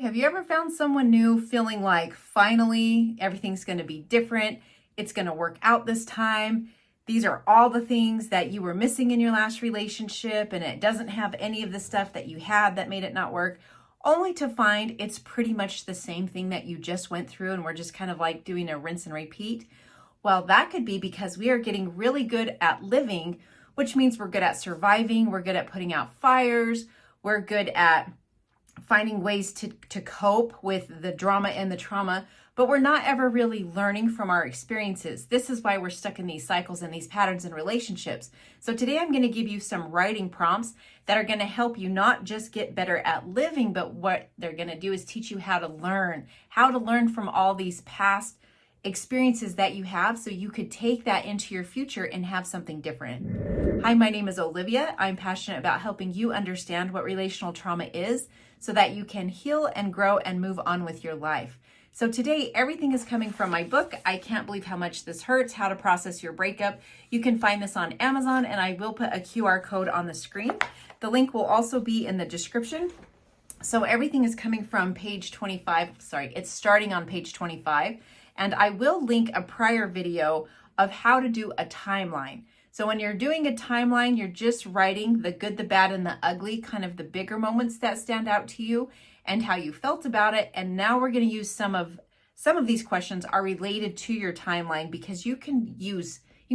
Have you ever found someone new feeling like finally everything's going to be different? It's going to work out this time. These are all the things that you were missing in your last relationship, and it doesn't have any of the stuff that you had that made it not work, only to find it's pretty much the same thing that you just went through, and we're just kind of like doing a rinse and repeat. Well, that could be because we are getting really good at living, which means we're good at surviving, we're good at putting out fires, we're good at finding ways to cope with the drama and the trauma, but we're not ever really learning from our experiences. This is why we're stuck in these cycles and these patterns in relationships. So today I'm going to give you some writing prompts that are going to help you not just get better at living, but what they're going to do is teach you how to learn from all these past experiences that you have so you could take that into your future and have something different. Hi, my name is Olivia. I'm passionate about helping you understand what relational trauma is so that you can heal and grow and move on with your life. So today, everything is coming from my book, I Can't Believe How Much This Hurts, How to Process Your Breakup. You can find this on Amazon, and I will put a QR code on the screen. The link will also be in the description. So everything is coming from page 25. Sorry, it's starting on page 25. And I will link a prior video of how to do a timeline. So when you're doing a timeline, you're just writing the good, the bad, and the ugly, kind of the bigger moments that stand out to you and how you felt about it. And now we're going to use some of these questions are related to your timeline because you can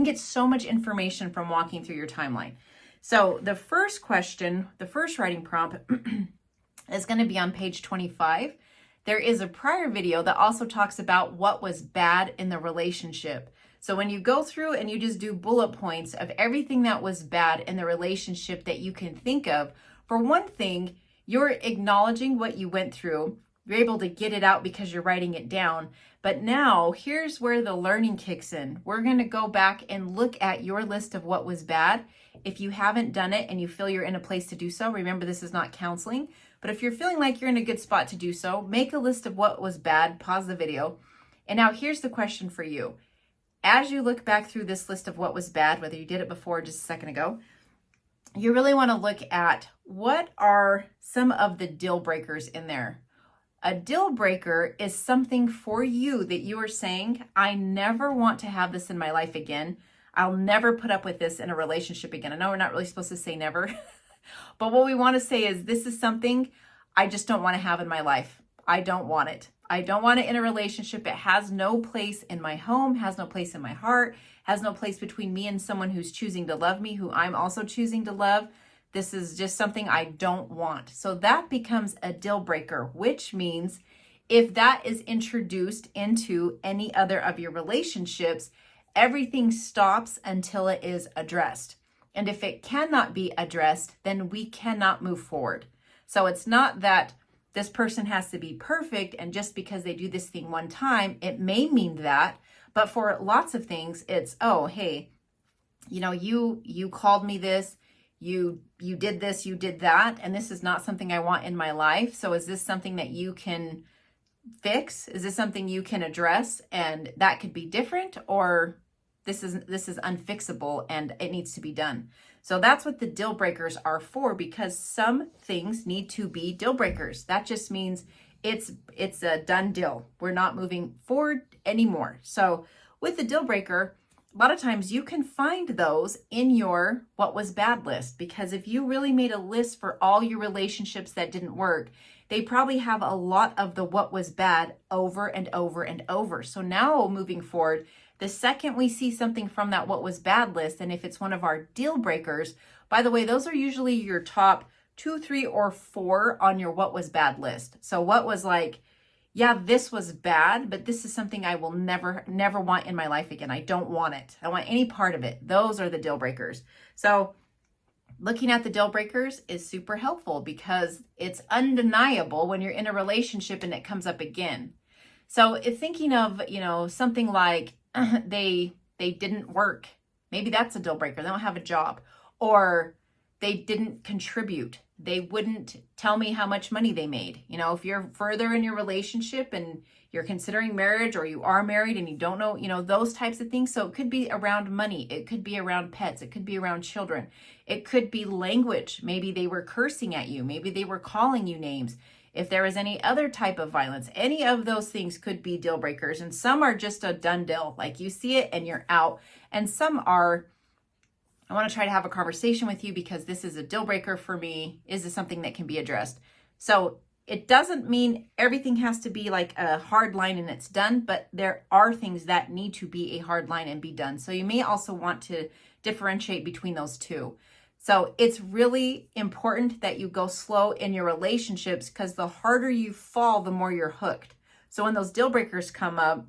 get so much information from walking through your timeline. So the first question, the first writing prompt is going to be on page 25. There is a prior video that also talks about what was bad in the relationship. So when you go through and you just do bullet points of everything that was bad in the relationship that you can think of, for one thing, you're acknowledging what you went through. You're able to get it out because you're writing it down. But now here's where the learning kicks in. We're going to go back and look at your list of what was bad. If you haven't done it and you feel you're in a place to do so, remember this is not counseling. But if you're feeling like you're in a good spot to do so, make a list of what was bad, pause the video. And now here's the question for you. As you look back through this list of what was bad, whether you did it before or just a second ago, you really want to look at what are some of the deal breakers in there. A deal breaker is something for you that you are saying, I never want to have this in my life again. I'll never put up with this in a relationship again. I know we're not really supposed to say never, but what we want to say is this is something I just don't want to have in my life. I don't want it. I don't want it in a relationship. It has no place in my home, has no place in my heart, has no place between me and someone who's choosing to love me, who I'm also choosing to love. This is just something I don't want. So that becomes a deal breaker, which means if that is introduced into any other of your relationships, everything stops until it is addressed. And if it cannot be addressed, then we cannot move forward. So it's not that this person has to be perfect, and just because they do this thing one time, it may mean that. But for lots of things, it's, oh, hey, you called me this, you did this, you did that, and this is not something I want in my life. So is this something that you can fix? Is this something you can address? And that could be different, or this is unfixable and it needs to be done. So that's what the deal breakers are for, because some things need to be deal breakers. That just means it's a done deal. We're not moving forward anymore. So with the deal breaker, a lot of times you can find those in your what was bad list, because if you really made a list for all your relationships that didn't work, they probably have a lot of the what was bad over and over and over. So now moving forward, the second we see something from that what was bad list, and if it's one of our deal breakers, by the way, those are usually your top 2, 3, or 4 on your what was bad list. So what was like, yeah, this was bad, but this is something I will never want in my life again. I don't want it. I don't want any part of it. Those are the deal breakers. So looking at the deal breakers is super helpful because it's undeniable when you're in a relationship and it comes up again. So if thinking of, something like they didn't work, maybe that's a deal breaker. They don't have a job, or they didn't contribute. They wouldn't tell me how much money they made. If you're further in your relationship and you're considering marriage, or you are married and you don't know, those types of things. So it could be around money. It could be around pets. It could be around children. It could be language. Maybe they were cursing at you. Maybe they were calling you names. if there was any other type of violence, any of those things could be deal breakers. And some are just a done deal, like you see it and you're out. And some are, I want to try to have a conversation with you because this is a deal breaker for me. Is this something that can be addressed? So it doesn't mean everything has to be like a hard line and it's done, but there are things that need to be a hard line and be done. So you may also want to differentiate between those two. So it's really important that you go slow in your relationships, because the harder you fall, the more you're hooked. So when those deal breakers come up,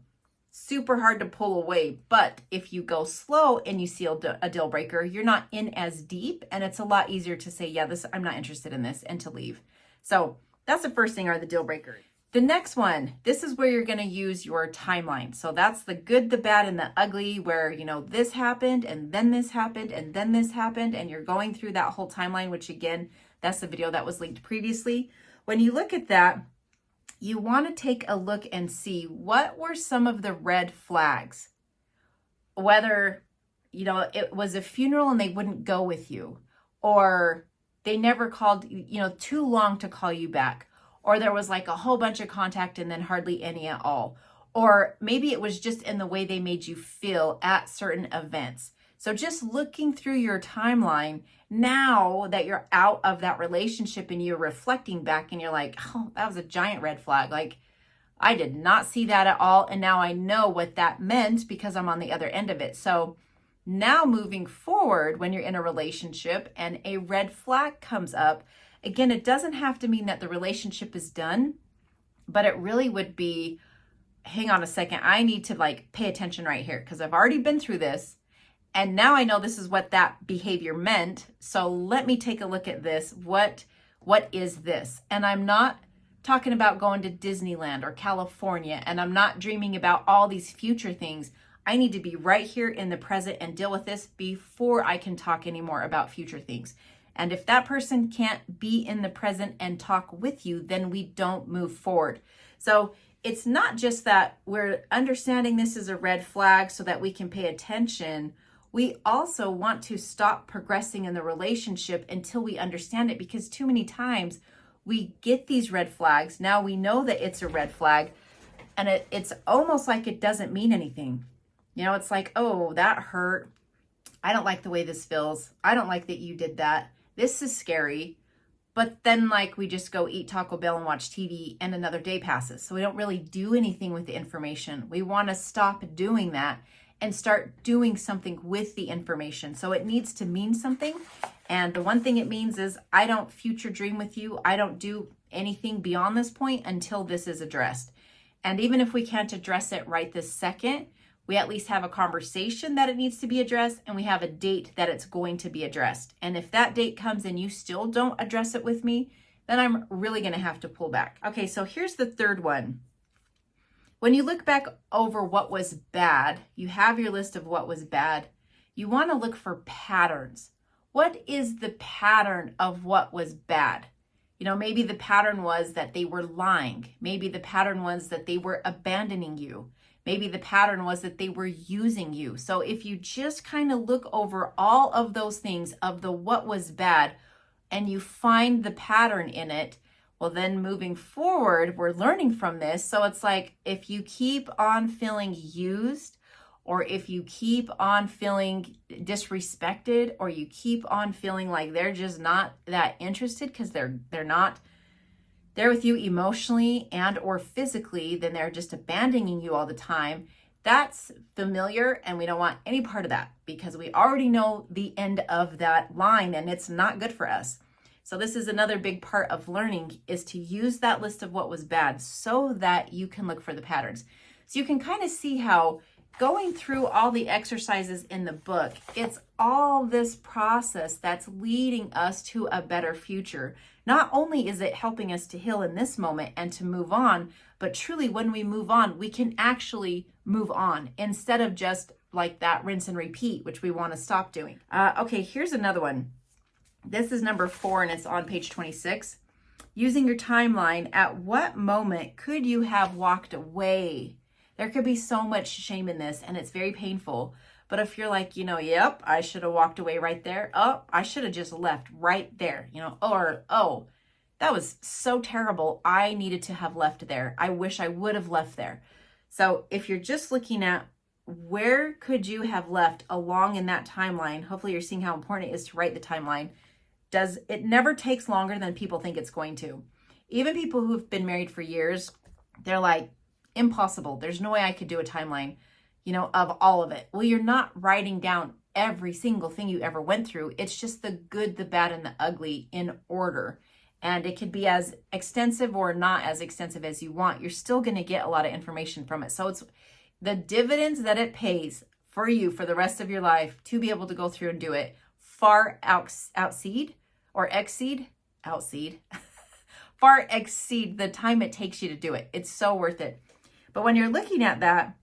super hard to pull away. But if you go slow and you see a deal breaker, you're not in as deep, and it's a lot easier to say, yeah, I'm not interested in this, and to leave. So that's the first thing, are the deal breakers. The next one, this is where you're going to use your timeline. So that's the good, the bad, and the ugly, where, this happened and then this happened and then this happened. And you're going through that whole timeline, which again, that's the video that was linked previously. When you look at that, you want to take a look and see what were some of the red flags. Whether, it was a funeral and they wouldn't go with you, or they never called, too long to call you back. Or there was like a whole bunch of contact and then hardly any at all. Or maybe it was just in the way they made you feel at certain events. So just looking through your timeline, now that you're out of that relationship and you're reflecting back and you're like, oh, that was a giant red flag. Like, I did not see that at all. And now I know what that meant because I'm on the other end of it. So now moving forward, when you're in a relationship and a red flag comes up, again, it doesn't have to mean that the relationship is done, but it really would be, hang on a second, I need to pay attention right here, because I've already been through this. And now I know this is what that behavior meant. So let me take a look at this. What is this? And I'm not talking about going to Disneyland or California, and I'm not dreaming about all these future things. I need to be right here in the present and deal with this before I can talk anymore about future things. And if that person can't be in the present and talk with you, then we don't move forward. So it's not just that we're understanding this is a red flag so that we can pay attention. We also want to stop progressing in the relationship until we understand it, because too many times we get these red flags. Now we know that it's a red flag, and it's almost like it doesn't mean anything. It's like, oh, that hurt. I don't like the way this feels. I don't like that you did that. This is scary. But then we just go eat Taco Bell and watch TV and another day passes. So we don't really do anything with the information. We want to stop doing that and start doing something with the information. So it needs to mean something. And the one thing it means is I don't future dream with you. I don't do anything beyond this point until this is addressed. And even if we can't address it right this second, we at least have a conversation that it needs to be addressed, and we have a date that it's going to be addressed. And if that date comes and you still don't address it with me, then I'm really going to have to pull back. Okay, so here's the third one. When you look back over what was bad, you have your list of what was bad. You want to look for patterns. What is the pattern of what was bad? Maybe the pattern was that they were lying. Maybe the pattern was that they were abandoning you. Maybe the pattern was that they were using you. So if you just kind of look over all of those things of the what was bad and you find the pattern in it, well, then moving forward, we're learning from this. So it's like, if you keep on feeling used, or if you keep on feeling disrespected, or you keep on feeling like they're just not that interested because they're not there with you emotionally and or physically, then they're just abandoning you all the time. That's familiar, and we don't want any part of that, because we already know the end of that line, and it's not good for us. So this is another big part of learning, is to use that list of what was bad so that you can look for the patterns. So you can kind of see how going through all the exercises in the book, it's all this process that's leading us to a better future. Not only is it helping us to heal in this moment and to move on, but truly when we move on, we can actually move on instead of just like that rinse and repeat, which we want to stop doing. Okay, here's another one. This is number 4, and it's on page 26. Using your timeline, at what moment could you have walked away? There could be so much shame in this, and it's very painful. But if you're like, yep, I should have walked away right there. Oh, I should have just left right there, or, oh, that was so terrible. I needed to have left there. I wish I would have left there. So if you're just looking at where could you have left along in that timeline, hopefully you're seeing how important it is to write the timeline. It never takes longer than people think it's going to. Even people who've been married for years, they're like, impossible. There's no way I could do a timeline, of all of it. Well, you're not writing down every single thing you ever went through. It's just the good, the bad, and the ugly in order. And it could be as extensive or not as extensive as you want. You're still going to get a lot of information from it. So it's the dividends that it pays for you for the rest of your life to be able to go through and do it far exceed far exceed the time it takes you to do it. It's so worth it. But when you're looking at that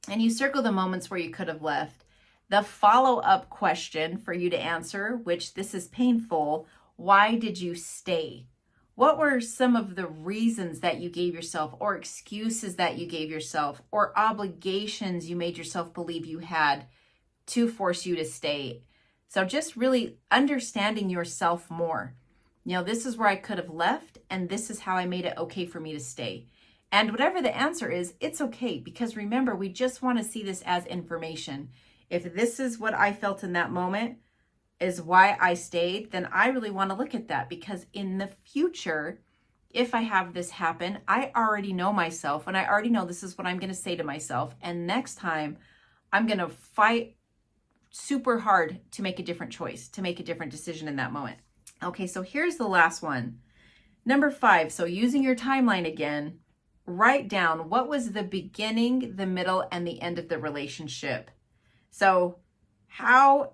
and you circle the moments where you could have left, the follow-up question for you to answer, which this is painful, why did you stay? What were some of the reasons that you gave yourself, or excuses that you gave yourself, or obligations you made yourself believe you had to force you to stay? So just really understanding yourself more. This is where I could have left, and this is how I made it okay for me to stay. And whatever the answer is, it's okay, because remember, we just want to see this as information. If this is what I felt in that moment is why I stayed, then I really want to look at that, because in the future, if I have this happen, I already know myself, and I already know this is what I'm going to say to myself. And next time, I'm going to fight super hard to make a different choice, to make a different decision in that moment. Okay, so here's the last one. Number 5, so using your timeline again, write down what was the beginning, the middle, and the end of the relationship. So how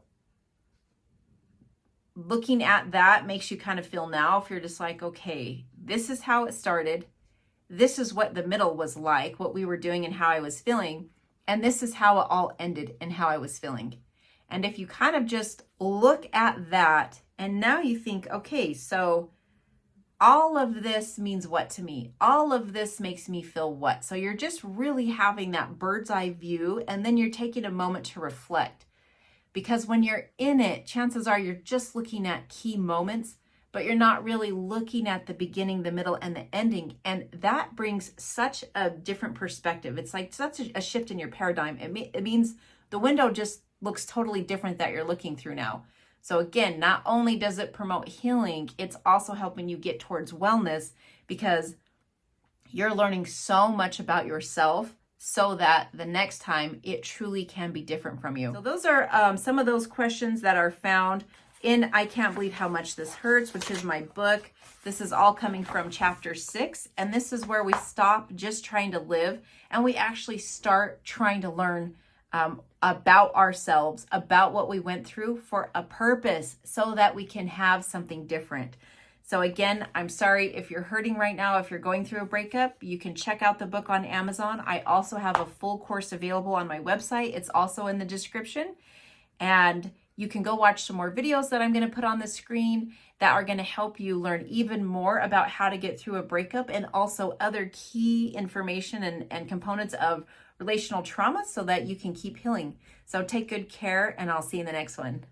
looking at that makes you kind of feel now, if you're just like, okay, this is how it started. This is what the middle was like, what we were doing and how I was feeling. And this is how it all ended and how I was feeling. And if you kind of just look at that, and now you think, okay, so all of this means what to me? All of this makes me feel what? So you're just really having that bird's eye view, and then you're taking a moment to reflect. Because when you're in it, chances are you're just looking at key moments, but you're not really looking at the beginning, the middle, and the ending. And that brings such a different perspective. It's like such a shift in your paradigm. It means the window just looks totally different that you're looking through now. So again, not only does it promote healing, it's also helping you get towards wellness, because you're learning so much about yourself so that the next time it truly can be different from you. So those are some of those questions that are found in I Can't Believe How Much This Hurts, which is my book. This is all coming from chapter 6. And this is where we stop just trying to live and we actually start trying to learn about ourselves, about what we went through for a purpose so that we can have something different. So again, I'm sorry if you're hurting right now, if you're going through a breakup, you can check out the book on Amazon. I also have a full course available on my website. It's also in the description. And you can go watch some more videos that I'm going to put on the screen that are going to help you learn even more about how to get through a breakup, and also other key information and components of relational trauma so that you can keep healing. So take good care, and I'll see you in the next one.